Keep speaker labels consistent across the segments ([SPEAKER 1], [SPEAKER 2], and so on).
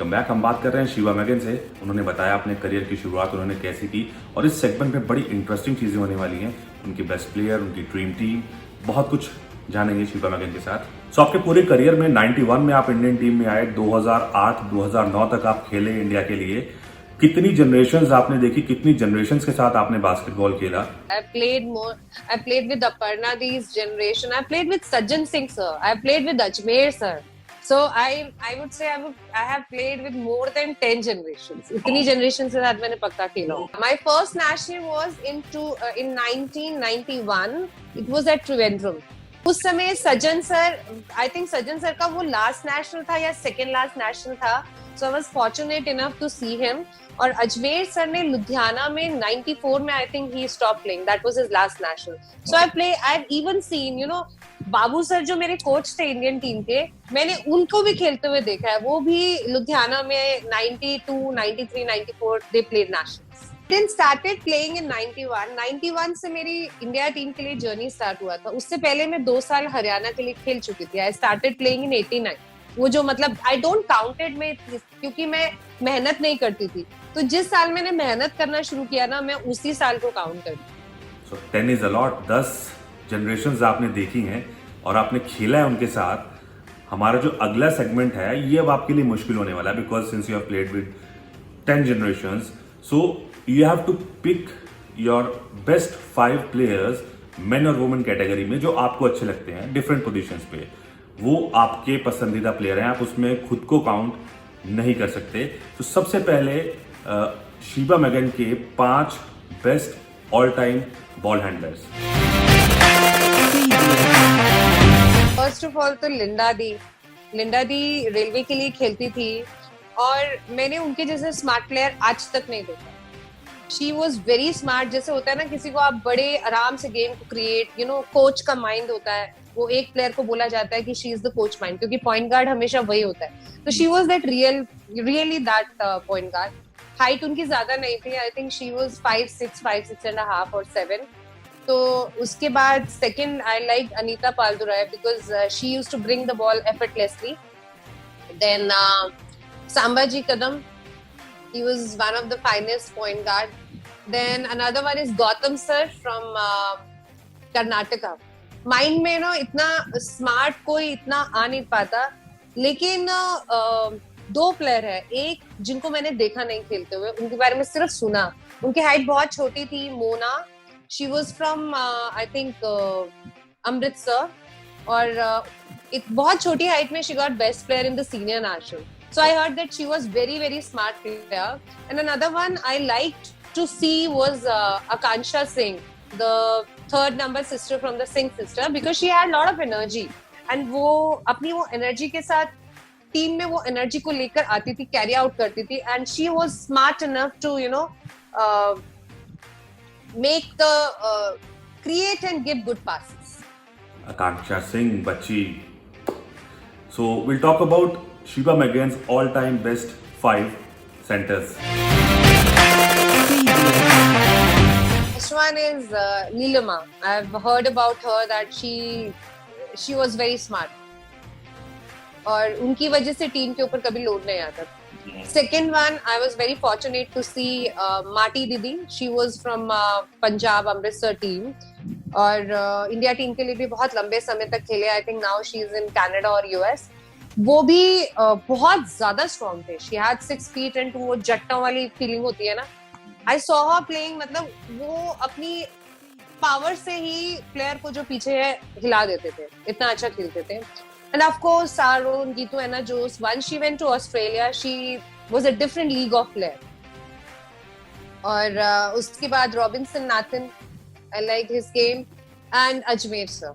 [SPEAKER 1] Welcome back. हम बात कर रहे हैं शिवा मैगन से। उन्होंने बताया अपने करियर की शुरुआत उन्होंने कैसे की और इस सेगमेंट में बड़ी इंटरेस्टिंग चीज़ें होने वाली हैं। उनकी बेस्ट प्लेयर, उनकी ड्रीम टीम, बहुत कुछ जानेंगे शिवा मैगन के साथ। सो आपके पूरे करियर में 91 में आप इंडियन टीम में आए, 2008-2009 तक आप खेले इंडिया के लिए। कितनी जनरेशंस आपने देखी, कितनी जनरेशंस के साथ आपने बास्केटबॉल खेला?
[SPEAKER 2] I played more. I played with Aparna Dee's generation. I played with Sajjan Singh sir. I played with Ajmer sir. So I would say I have played with more than 10 generations. इतनी generations के साथ मैंने पक्का खेला हूँ. My first national was in 1991. It was at Trivandrum. उस समय सज्जन sir, I think Sajjan sir का वो last national था या second last national था. So I was fortunate enough to see him. और अजमेर सर ने लुधियाना में 94 में I think he stopped playing. That was his last national. So I've even seen, Babu sir जो मेरे कोच थे इंडियन टीम के, मैंने उनको भी खेलते हुए देखा है। वो भी लुधियाना में 92, 93, 94 they played nationals. Then started playing in 91. 91 से मेरी इंडिया टीम के लिए जर्नी स्टार्ट हुआ था। उससे पहले मैं 2 साल हरियाणा के लिए खेल चुकी थी। I started playing in 89. वो जो मतलब I don't counted में, क्योंकि मैं मेहनत नहीं करती थी। तो जिस साल मैंने मेहनत करना शुरू किया ना, मैं उसी साल को काउंट करती।
[SPEAKER 1] So 10 is a lot। 10 generations आपने देखी हैं और आपने खेला है उनके साथ। हमारा जो अगला सेगमेंट है ये अब आपके लिए मुश्किल होने वाला है, because since you have played with 10 generations, so you have to pick your best 5 players men और वुमेन कैटेगरी में जो आपको अच्छे लगते हैं डिफरेंट पोजीशंस पे। वो आपके पसंदीदा प्लेयर हैं, आप उसमें खुद को काउंट नहीं कर सकते। तो सबसे पहले शिवा मैगन के 5 best all time ball handlers.
[SPEAKER 2] First of all तो लिंडा दी रेलवे के लिए खेलती थी और मैंने उनके जैसे स्मार्ट प्लेयर आज तक नहीं देखा। She was very smart. जैसे होता है ना, किसी को आप बड़े आराम से गेम को क्रिएट, कोच का माइंड होता है, वो एक प्लेयर को बोला जाता है कि she is the coach mind, क्योंकि पॉइंट गार्ड हमेशा वही होता है। तो she was that really that point guard. हाइट उनकी ज्यादा नहीं थी। I think she was 5'6" and a half or 7. तो उसके बाद second I like Anita Paldurai because she used to bring the ball effortlessly. Then Sambhaji Kadam, he was one of the finest point guard. Then another one is Gautam sir from Karnataka. Mind में इतना smart कोई इतना आ नहीं पाता, लेकिन 2 प्लेयर है। एक जिनको मैंने देखा नहीं खेलते हुए, उनके बारे में सिर्फ सुना। उनकी हाइट बहुत छोटी थी, Mona. She was from I think Amritsar, और बहुत छोटी हाइट में she got best player in the senior national. So I heard that she was very, very smart player. And another one I liked to see was Akansha Singh, the 3rd number sister from the Singh sister, because she had a lot of energy. And वो अपनी वो energy के साथ team में वो energy को लेकर आती थी, carry out करती थी. And she was smart enough to, make the create and give good passes.
[SPEAKER 1] Akansha Singh, बच्ची. So we'll talk about Shiva Magan's all-time best 5 centers.
[SPEAKER 2] First one is Neelama. I've heard about her that she was very smart. और उनकी वजह से team के ऊपर कभी load नहीं आता। Second one, I was very fortunate to see Marty Didi. She was from Punjab Amritsar team. और इंडिया टीम के लिए भी बहुत लंबे समय तक खेले। I think now she is in Canada और US. वो भी बहुत ज्यादा स्ट्रॉन्ग थे। She had 6 feet and 2, वो जट्टों वाली फीलिंग होती है ना। I saw her playing, मतलब वो अपनी पावर से ही प्लेयर को जो पीछे है हिला देते थे, इतना अच्छा खेलते थे। And of course Saron, Geetu Anna Jose, once she went to Australia, she was a different league of player. और उसके बाद Robinson Nathan, I liked his game, and Ajmer sir.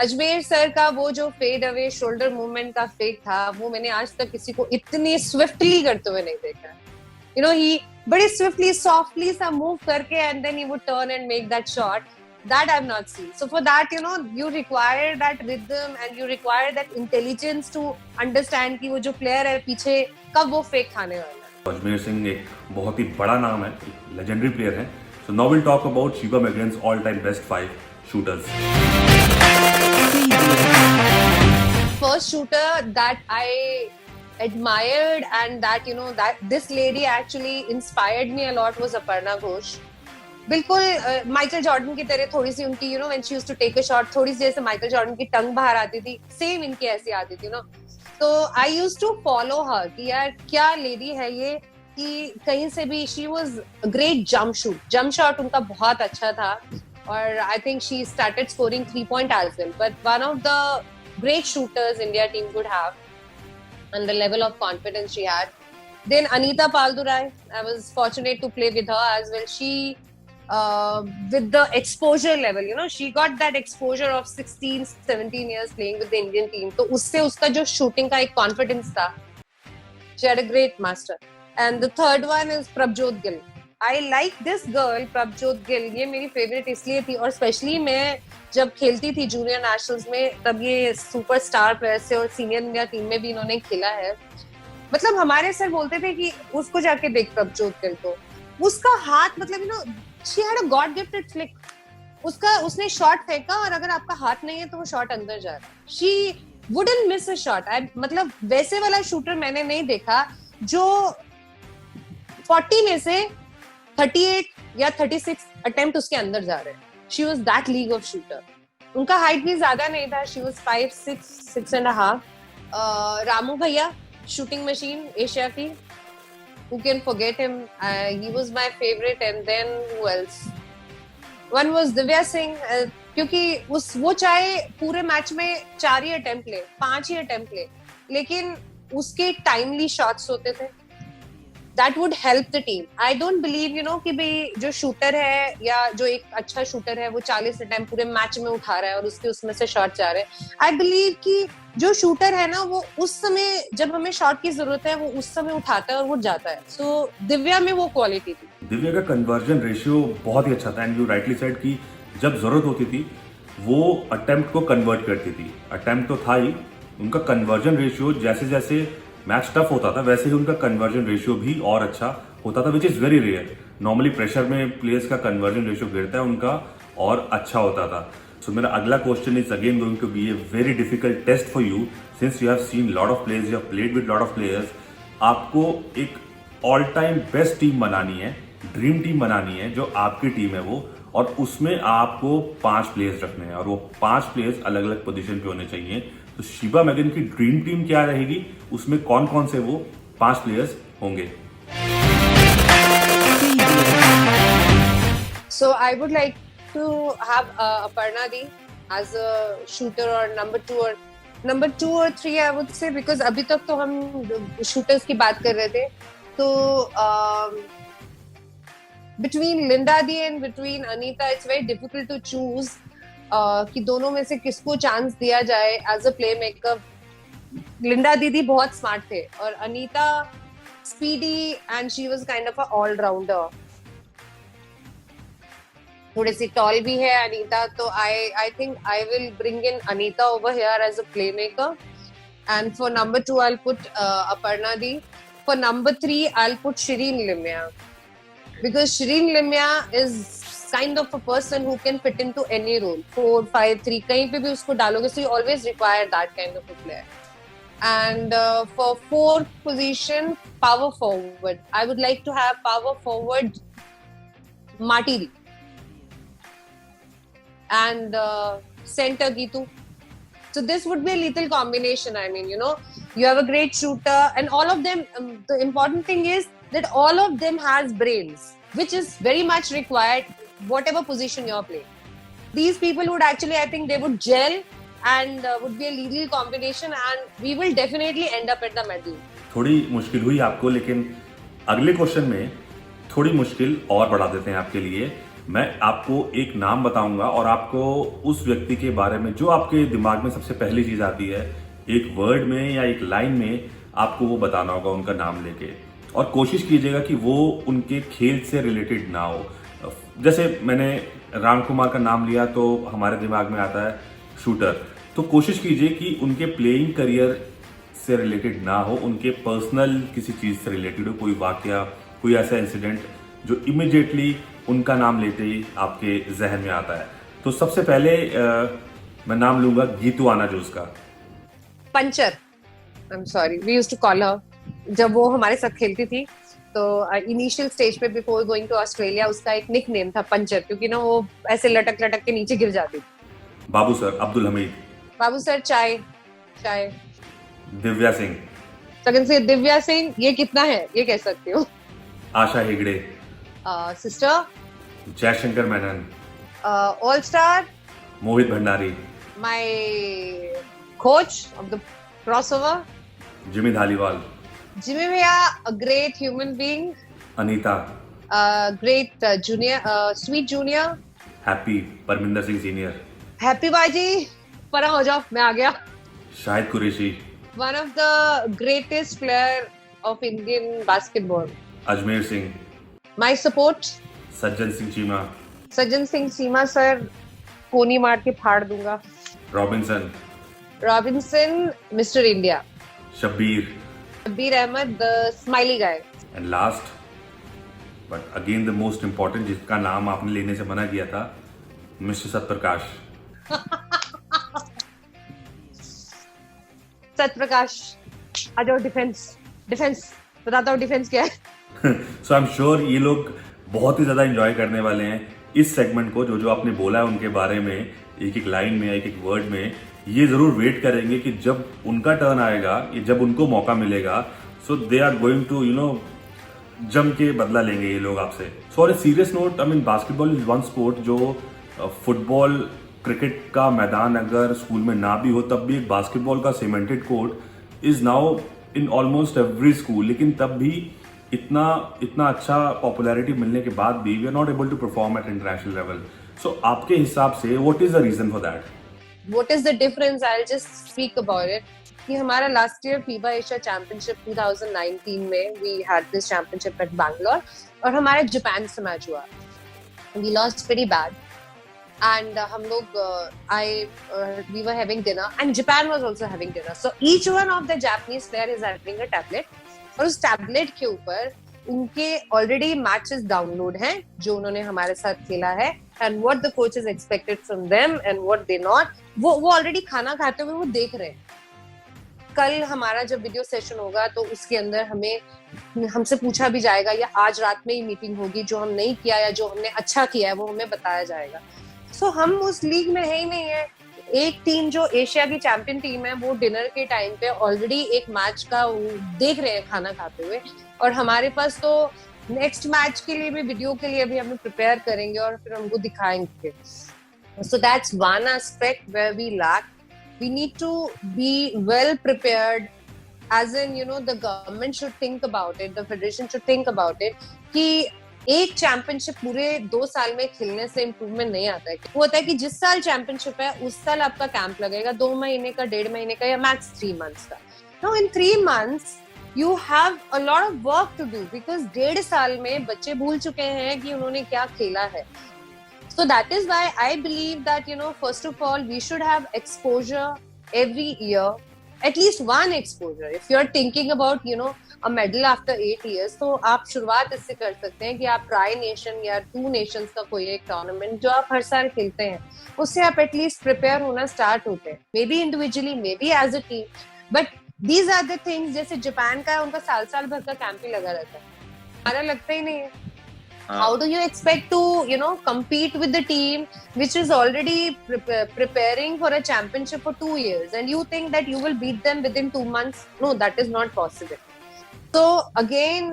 [SPEAKER 2] Ajmer sir का वो जो फेड अवे शोल्डर मूवमेंट का fake था, वो मैंने आज तक किसी को इतने स्विफ्टली करते हुए नहीं देखा। ही बड़े स्विफ्टली सॉफ्टली सा मूव करके and then he would turn and make that shot. That I've not seen. So for that, you require that rhythm and you require that intelligence to understand कि वो जो player है पीछे कब वो fake खाने वाला है।
[SPEAKER 1] अजमेर सिंह एक बहुत ही बड़ा नाम है, लेजेंडरी प्लेयर है। So now we'll talk about Shiva Magan's all-time best 5 shooters.
[SPEAKER 2] First shooter that I admired and that that this lady actually inspired me a lot was Aparna Ghosh. बिल्कुल माइकल जॉर्डन की तरह थोड़ी सी उनकी when she used to take a shot थोड़ी सी जैसे Michael Jordan की टंग बाहर आती थी, सेम इनकी ऐसी आती थी तो I used to follow her कि यार क्या लेडी है ये, कि कहीं से भी she was great jump shot उनका बहुत अच्छा था और आई think she started scoring 3-point as well, but one of the great shooters India team could have and the level of confidence she had. Then Anita Paldurai, I was fortunate to play with her as well. She with the exposure level, she got that exposure of 16-17 years playing with the Indian team. तो उससे उसका जो shooting का एक confidence था, she had a great master. And the third one is Prabjot Gill. I like this girl, Prabjot Gill. ये मेरी favorite इसलिए थी और स्पेशली मैं जब खेलती थी जूनियर नेशनल्स में तब ये सुपरस्टार प्लेयर से और सीनियर इंडिया टीम में भी इन्होंने खेला है. मतलब हमारे सर बोलते थे कि उसको जाके देख प्रभजोत गिल, तो उसका हाथ मतलब she had a God gifted flick. उसने शॉट फेंका और अगर आपका हाथ नहीं है तो वो शॉट अंदर जा रहा है. She wouldn't miss a shot. मतलब वैसे वाला शूटर मैंने नहीं देखा जो 40 में से 38 या 36 अटेम्प्ट उसके अंदर जा रहे हैं. She was that league of shooter. उनका हाइट भी ज्यादा नहीं था. She was 5'6", 6.5. रामू भैया, shooting machine, एशिया की. Who can forget him? He was my favorite. And then who else? One was Divya Singh. क्योंकि वो चाहे पूरे मैच में 4 ही अटेम्प्ट ले, 5 ही अटेम्प्ट ले, लेकिन उसके टाइमली शॉट्स होते थे. That would help the team. I don't believe कि भाई जो शूटर है या जो एक अच्छा शूटर है वो 40 अटेम्प्ट पूरे मैच में उठा रहा है और उसमें से शॉट जा रहे हैं. I believe कि जो शूटर है ना वो उस समय जब हमें शॉट की जरूरत है वो उस समय उठाता है और वो जाता है. So दिव्या में वो क्वालिटी थी.
[SPEAKER 1] दिव्या का कन्वर्जन रेशियो बहुत ही अच्छा था एंड यू राइटली सेड कि जब जरूरत होती थी वो अटेम्प्ट को कन्वर्ट करती थी. अटेम्प्ट तो था ही, उनका कन्वर्जन रेशियो जैसे जैसे मैच टफ होता था वैसे ही उनका कन्वर्जन रेशियो भी और अच्छा होता था, which is very rare. Normally pressure में प्लेयर्स का कन्वर्जन रेशियो गिरता है, उनका और अच्छा होता था. सो मेरा अगला question is again going to be a very difficult test for you since you have seen lot of players, you have played with lot of players. आपको एक ऑल टाइम बेस्ट टीम बनानी है, dream team बनानी है जो आपकी team है वो, और उसमें आपको 5 प्लेयर्स रखने हैं और वो 5 प्लेयर्स अलग अलग पोजीशन पे होने चाहिए. तो शीबा मैगन की ड्रीम टीम क्या रहेगी, उसमें कौन कौन से वो 5 प्लेयर्स होंगे?
[SPEAKER 2] So I would like to have Aparna Di as a shooter or number 2 or 3 I would say, because अभी तक तो हम shooters की बात कर रहे थे. तो between Linda Di and between Anita it's very difficult to choose कि दोनों में से किसको चांस दिया जाए as a playmaker. Linda दीदी बहुत स्मार्ट थे और Anita speedy and she was kind of a allrounder. थोड़ी सी टॉल भी है अनीता, तो I think I will bring in Anita over here as a playmaker. And for number 2 I will put Aparna दी. For number 3 I will put Shireen Limya, because Shireen Limya is kind of a person who can fit into any role. 4-5-3 कहीं पे भी उसको डालोगे, so you always require that kind of a player. And for 4th position, power forward, I would like to have power forward Matiri and center Gitu. So this would be a lethal combination. I mean, you have a great shooter and all of them, the important thing is that all of them has brains, which is very much required whatever position you're playing. These people would actually, I think they would gel and would be a lethal combination and we will definitely end up at the medal.
[SPEAKER 1] थोड़ी मुश्किल हुई आपको, लेकिन अगले question में थोड़ी मुश्किल और बढ़ा देते हैं आपके लिए. मैं आपको एक नाम बताऊंगा और आपको उस व्यक्ति के बारे में जो आपके दिमाग में सबसे पहली चीज आती है, एक वर्ड में या एक लाइन में आपको वो बताना होगा उनका नाम लेके, और कोशिश कीजिएगा कि वो उनके खेल से रिलेटेड ना हो. जैसे मैंने राम कुमार का नाम लिया तो हमारे दिमाग में आता है शूटर, तो कोशिश कीजिए कि उनके प्लेइंग करियर से रिलेटेड ना हो, उनके पर्सनल किसी चीज़ से रिलेटेड हो, कोई वाकया, कोई ऐसा इंसिडेंट जो इमिडिएटली उनका नाम लेते ही आपके जहन में आता है. तो सबसे पहले मैं नाम लूंगा गीतू आना जूस का.
[SPEAKER 2] Puncture. I'm sorry. We used to call her. जब वो हमारे साथ खेलती थी तो इनिशियल स्टेज पे बिफोर गोइंग टू ऑस्ट्रेलिया उसका एक निक नेम था पंचर, क्योंकि ना वो ऐसे लटक लटक के नीचे गिर जाती थी।
[SPEAKER 1] बाबू सर, अब्दुल हमीद।
[SPEAKER 2] बाबू सर चाय चाय।
[SPEAKER 1] दिव्या सिंह।
[SPEAKER 2] सेकंड से दिव्या सिंह, ये कितना है ये कह सकती हूँ।
[SPEAKER 1] Asha Hegde.
[SPEAKER 2] Sister.
[SPEAKER 1] Jaishankar Menon.
[SPEAKER 2] All star.
[SPEAKER 1] Mohit Bhandari.
[SPEAKER 2] My coach of the crossover
[SPEAKER 1] Jimmy Dhaliwal.
[SPEAKER 2] Jimmy भैया, a great human being,
[SPEAKER 1] Anita.
[SPEAKER 2] great junior, sweet junior.
[SPEAKER 1] Happy Parminder Singh senior.
[SPEAKER 2] Happy बाजी, परा हो जाओ, मैं आ गया।
[SPEAKER 1] Shahid Qureshi.
[SPEAKER 2] One of the greatest player of Indian basketball.
[SPEAKER 1] Ajmer Singh.
[SPEAKER 2] My support,
[SPEAKER 1] Sajjan Singh Cheema.
[SPEAKER 2] Sajjan Singh Seema sir, कोनी मार के फाड़ दूंगा।
[SPEAKER 1] Robinson.
[SPEAKER 2] Robinson, mister India.
[SPEAKER 1] Shabbir.
[SPEAKER 2] Shabbir Ahmed, the smiley guy.
[SPEAKER 1] And last but again the most important, जिसका नाम आपने लेने से मना किया था, मिस्टर सतप्रकाश।
[SPEAKER 2] सत्यप्रकाश, आ जाओ। डिफेंस बताता हूँ डिफेंस क्या है।
[SPEAKER 1] सो आई एम श्योर ये लोग बहुत ही ज्यादा एंजॉय करने वाले हैं इस सेगमेंट को, जो जो आपने बोला है उनके बारे में, एक एक लाइन में, एक एक वर्ड में। ये जरूर वेट करेंगे कि जब उनका टर्न आएगा, ये जब उनको मौका मिलेगा, सो दे आर गोइंग टू जम के बदला लेंगे ये लोग आपसे। So on a serious note, I mean basketball is one sport जो फुटबॉल क्रिकेट का मैदान अगर स्कूल में ना भी हो, तब भी एक बास्केटबॉल का cemented court is now in almost every school. लेकिन तब भी इतना अच्छा पॉपुलैरिटी मिलने के बाद भी we are not able to perform at international level. So आपके हिसाब से what is the reason for that?
[SPEAKER 2] What is the difference? I'll just speak about it. कि हमारा last year FIBA Asia championship 2019 में we had this championship at Bangalore और हमारे Japan से match हुआ। We lost pretty bad and हम लोग we were having dinner and Japan was also having dinner. So each one of the Japanese player is having a tablet और उस tablet के ऊपर उनके ऑलरेडी मैचेस डाउनलोड हैं जो उन्होंने हमारे साथ खेला है and what the coach is expected from them and what they not, वो ऑलरेडी खाना खाते हुए वो देख रहे हैं। कल हमारा जब वीडियो सेशन होगा तो उसके अंदर हमसे पूछा भी जाएगा या आज रात में ही मीटिंग होगी, जो हम नहीं किया या जो हमने अच्छा किया है वो हमें बताया जाएगा। सो हम उस लीग में है ही नहीं है। एक टीम जो एशिया की चैंपियन टीम है वो डिनर के टाइम पे ऑलरेडी एक मैच का देख रहे हैं खाना खाते हुए, और हमारे पास तो नेक्स्ट मैच के लिए भी वीडियो के लिए भी हमें प्रिपेयर करेंगे और फिर हमको दिखाएंगे। So that's one aspect where we lack. We need to be well prepared, as in the government should think about it, the federation should think about it कि एक चैंपियनशिप पूरे 2 साल में खेलने से इम्प्रूवमेंट नहीं आता है। वो होता है कि जिस साल चैंपियनशिप है उस साल आपका कैंप लगेगा 2 महीने का, 1.5 महीने का या मैक्स 3 months का। Now in 3 months you have a lot of work to do because 1.5 साल में बच्चे भूल चुके हैं कि उन्होंने क्या खेला है। So that is why I believe that first of all we should have exposure every year, at least one exposure. If you're thinking about a medal after 8 years, तो आप शुरुआत इससे कर सकते हैं कि आप ट्राई नेशन या 2 नेशंस का कोई एक टूर्नामेंट जो आप हर साल खेलते हैं उससे आप एटलीस्ट प्रिपेयर होना स्टार्ट होते हैं, may be individually, may be as a team, but these are the things. जैसे जापान का है, उनका साल भर का कैंप ही लगा रहता है, हमारा लगता ही नहीं है। How do you expect to compete with the team which is already preparing for a championship for 2 years and you think that you will beat them within 2 months? No, that is not possible. So again,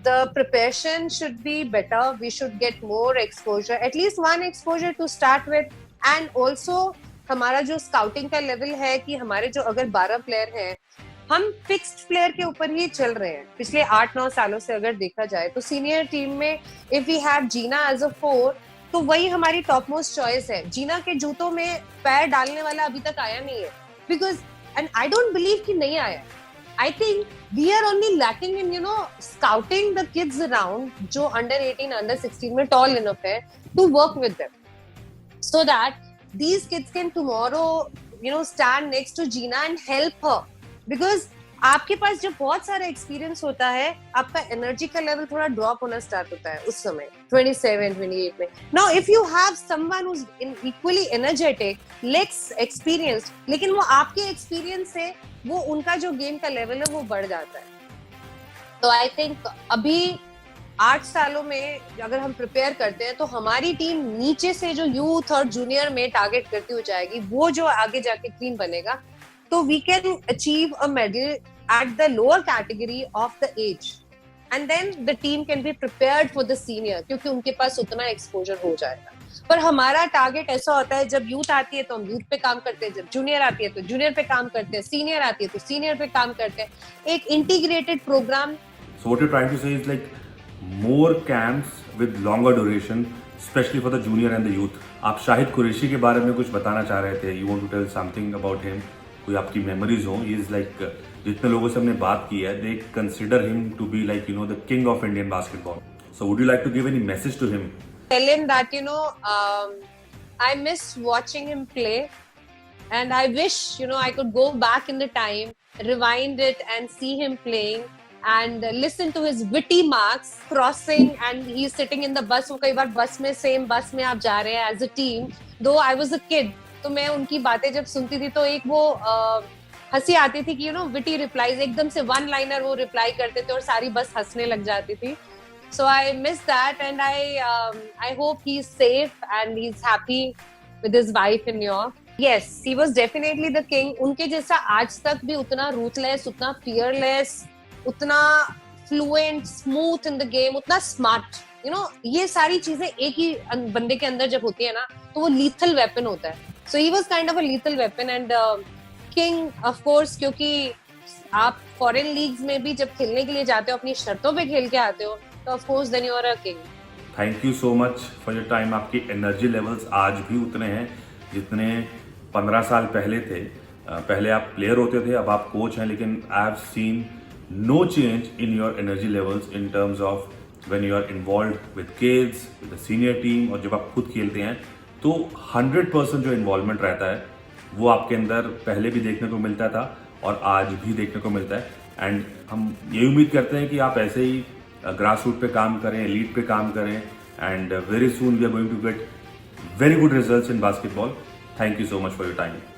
[SPEAKER 2] the preparation should be better. We should get more exposure, at least one exposure to start with. And also हमारा जो scouting का level है कि हमारे जो अगर 12 player हैं, हम फिक्स्ड प्लेयर के ऊपर ही चल रहे हैं पिछले 8-9 सालों से। अगर देखा जाए तो सीनियर टीम में इफ वी हैव जीना एज अ 4 तो वही हमारी टॉप मोस्ट चॉइस है। जीना के जूतों में पैर डालने वाला अभी तक आया नहीं है, because and I don't believe कि नहीं आया। I think we are only lacking in scouting the kids around जो अंडर 18 अंडर 16 में टॉल इनफ है to work with them so that these kids can tomorrow stand next to Gina and help her, because आपके पास जब बहुत सारा experience होता है, आपका एनर्जी का लेवल थोड़ा ड्रॉप होना स्टार्ट होता है उस समय 27 28 में. Now if you have someone who is equally energetic, less experienced, लेकिन वो आपके एक्सपीरियंस से वो उनका जो गेम का लेवल है वो बढ़ जाता है. तो आई थिंक अभी 8 सालों में अगर हम प्रिपेयर करते हैं तो हमारी टीम नीचे से जो यूथ और जूनियर में टारगेट करती हुई जाएगी, वो जो आगे जाके टीम बनेगा, तो we can achieve a medal at the lower category of the age, and then the team can be prepared for the senior, क्योंकि उनके पास उतना एक्सपोजर हो जाएगा. पर हमारा टारगेट ऐसा होता है, जब यूथ आती है तो हम यूथ पे काम करते हैं, जब जूनियर आती है तो जूनियर पे काम करते हैं, सीनियर आती है तो सीनियर पे काम करते हैं, एक integrated program.
[SPEAKER 1] So what you're trying to say is like more camps with longer duration, especially for the junior and the youth. आप शाहिद कुरैशी के बारे में कुछ बताना चाह रहे थे. You want to tell something about him? कोई आपकी मेमोरीज हो? He is like जितने लोगों से हमने बात की है, they consider him to be like, you know, the king of Indian basketball. So would you like to give any message to him?
[SPEAKER 2] Tell him that, you know, I miss watching him play, and I wish, you know, I could go back in the time, rewind it and see him playing and listen to his witty marks crossing, and he's sitting in the bus. वो कई बार बस में, same बस में आप जा रहे हैं as a team, though I was a kid, तो मैं उनकी बातें जब सुनती थी तो एक वो हंसी आती थी कि, यू नो, विटी रिप्लाईज, एकदम से वन लाइनर वो रिप्लाई करते थे और सारी बस हंसने लग जाती थी. So I miss that, and I hope he is safe and he is happy with his wife in New York. Yes, he was definitely the king. उनके जैसा आज तक भी उतना रूथलेस, उतना फियरलेस, उतना fluent, smooth in the game, उतना smart, you know, ये सारी चीजें एक ही बंदे के अंदर जब होती है ना, तो वो लीथल वेपन होता है. So he was kind of a lethal weapon and king of course, क्योंकि आप फॉरेन लीग्स में भी जब खेलने के लिए जाते हो, अपनी शर्तों पे खेल के आते हो, तो of course then you are a king.
[SPEAKER 1] Thank you so much for your time. आपकी एनर्जी लेवल्स आज भी उतने हैं जितने 15 साल पहले थे. पहले आप प्लेयर होते थे, अब आप कोच हैं, लेकिन I have seen no change in your energy levels in terms of when you are involve with kids, with the senior team, और जब आप खुद खेलते हैं तो 100% जो इन्वॉल्वमेंट रहता है वो आपके अंदर पहले भी देखने को मिलता था और आज भी देखने को मिलता है. एंड हम ये उम्मीद करते हैं कि आप ऐसे ही ग्रास रूट पे काम करें, एलीट पे काम करें, and very soon we are going to get very good results in basketball. Thank you so much for your time.